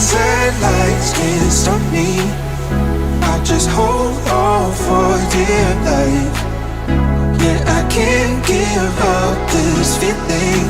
sunset lights can't stop me. I just hold on for dear life. Yeah, I can't give up this feeling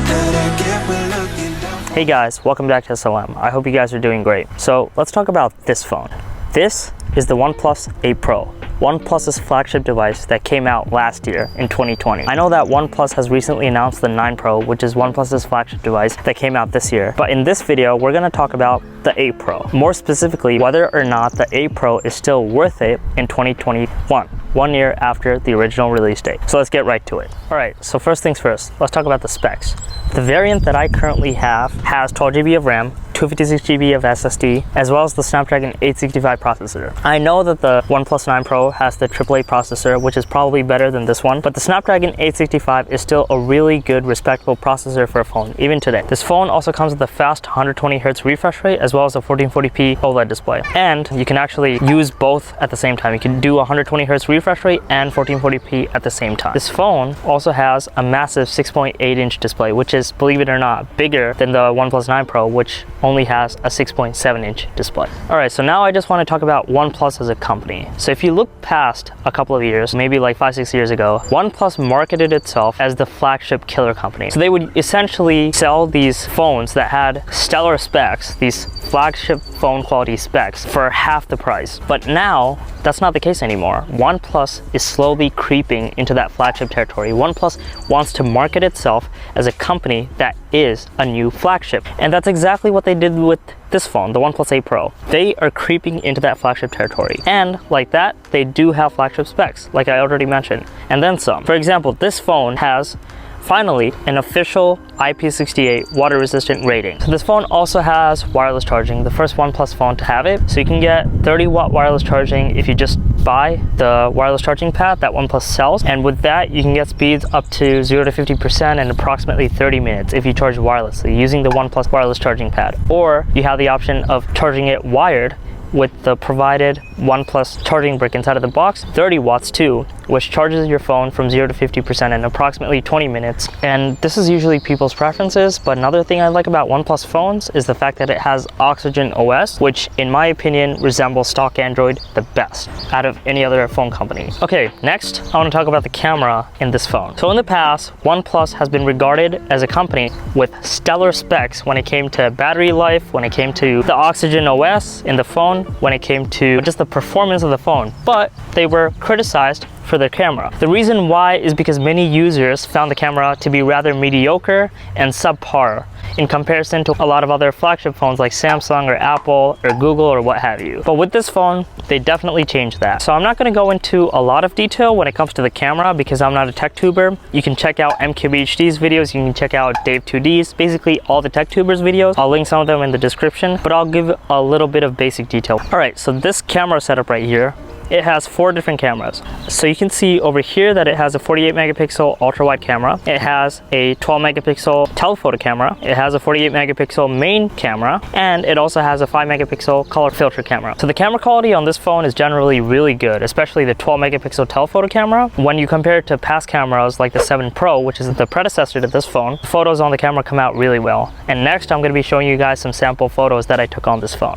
that I get when looking down. Hey guys, welcome back to SLM. I hope you guys are doing great. So let's talk about this phone. This is the OnePlus 8 Pro, OnePlus's flagship device that came out last year in 2020. I know that OnePlus has recently announced the 9 Pro, which is OnePlus's flagship device that came out this year. But in this video, we're going to talk about the 8 Pro. More specifically, whether or not the 8 Pro is still worth it in 2021, 1 year after the original release date. So let's get right to it. All right, so first things first, let's talk about the specs. The variant that I currently have has 12 GB of RAM, 256 GB of SSD, as well as the Snapdragon 865 processor. I know that the OnePlus 9 Pro has the AAA processor, which is probably better than this one, but the Snapdragon 865 is still a really good, respectable processor for a phone, even today. This phone also comes with a fast 120Hz refresh rate, as well as a 1440p OLED display. And you can actually use both at the same time. You can do a 120Hz refresh rate and 1440p at the same time. This phone also has a massive 6.8-inch display, which is, believe it or not, bigger than the OnePlus 9 Pro, which only has a 6.7-inch display. All right, so now I just want to talk about OnePlus as a company. So if you look past a couple of years, maybe like 5-6 years ago, OnePlus marketed itself as the flagship killer company. So they would essentially sell these phones that had stellar specs, these flagship phone quality specs, for half the price. But now, that's not the case anymore. OnePlus is slowly creeping into that flagship territory. OnePlus wants to market itself as a company that is a new flagship. And that's exactly what they did with this phone, the OnePlus 8 Pro. They are creeping into that flagship territory. And like that, they do have flagship specs, like I already mentioned, and then some. For example, this phone has finally an official IP68 water resistant rating. So this phone also has wireless charging, the first OnePlus phone to have it. So you can get 30-watt wireless charging if you just buy the wireless charging pad that OnePlus sells. And with that, you can get speeds up to 0 to 50% in approximately 30 minutes if you charge wirelessly using the OnePlus wireless charging pad. Or you have the option of charging it wired with the provided OnePlus charging brick inside of the box, 30 watts too, which charges your phone from 0 to 50% in approximately 20 minutes. And this is usually people's preferences, but another thing I like about OnePlus phones is the fact that it has Oxygen OS, which in my opinion resembles stock Android the best out of any other phone company. Okay, next I want to talk about the camera in this phone. So in the past, OnePlus has been regarded as a company with stellar specs when it came to battery life, when it came to the Oxygen OS in the phone, when it came to just the performance of the phone, but they were criticized for their camera. The reason why is because many users found the camera to be rather mediocre and subpar in comparison to a lot of other flagship phones like Samsung or Apple or Google or what have you. But with this phone, they definitely changed that. So I'm not going to go into a lot of detail when it comes to the camera because I'm not a tech tuber. You can check out MKBHD's videos, you can check out Dave2D's, basically all the tech tubers videos. I'll link some of them in the description, but I'll give a little bit of basic detail. All right, so this camera setup right here, it has 4 different cameras. So you can see over here that it has a 48 megapixel ultra wide camera. It has a 12 megapixel telephoto camera. It has a 48 megapixel main camera, and it also has a 5 megapixel color filter camera. So the camera quality on this phone is generally really good, especially the 12 megapixel telephoto camera. When you compare it to past cameras like the 7 Pro, which is the predecessor to this phone, the photos on the camera come out really well. And next I'm going to be showing you guys some sample photos that I took on this phone.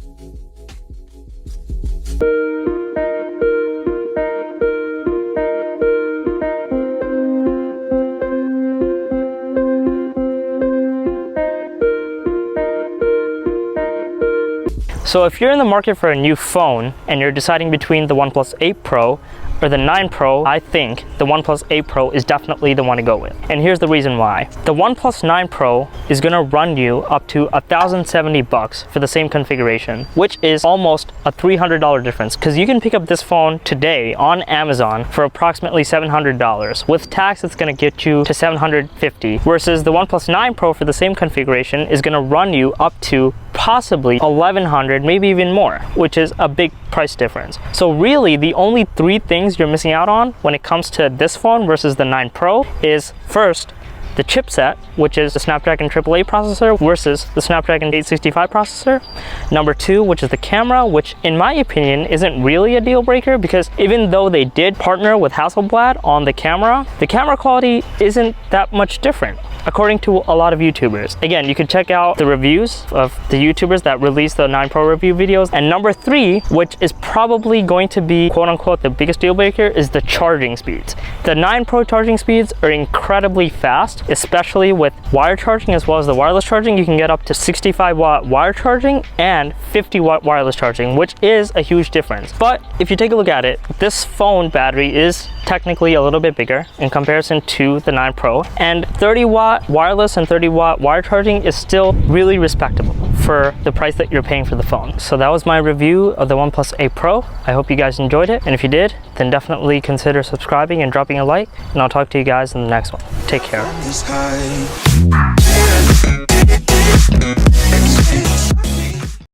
So if you're in the market for a new phone and you're deciding between the OnePlus 8 Pro or the 9 Pro, I think the OnePlus 8 Pro is definitely the one to go with. And here's the reason why. The OnePlus 9 Pro is gonna run you up to $1,070 for the same configuration, which is almost a $300 difference, because you can pick up this phone today on Amazon for approximately $700. With tax, it's gonna get you to $750, versus the OnePlus 9 Pro for the same configuration is gonna run you up to possibly $1,100, maybe even more, which is a big price difference. So really, the only 3 things you're missing out on when it comes to this phone versus the 9 Pro is, first, the chipset, which is the Snapdragon AAA processor versus the Snapdragon 865 processor. Number 2, which is the camera, which in my opinion isn't really a deal breaker, because even though they did partner with Hasselblad on the camera quality isn't that much different. according to a lot of YouTubers. Again, you can check out the reviews of the YouTubers that release the 9 Pro review videos. And number 3, which is probably going to be quote unquote the biggest deal breaker, is the charging speeds. The 9 Pro charging speeds are incredibly fast, especially with wire charging as well as the wireless charging. You can get up to 65 watt wire charging and 50 watt wireless charging, which is a huge difference. But if you take a look at it, this phone battery is technically a little bit bigger in comparison to the 9 Pro, and 30 watt wireless and 30 watt wire charging is still really respectable for the price that you're paying for the phone. So that was my review of the OnePlus 8 Pro. I hope you guys enjoyed it, and if you did, then definitely consider subscribing and dropping a like, and I'll talk to you guys in the next one. Take care.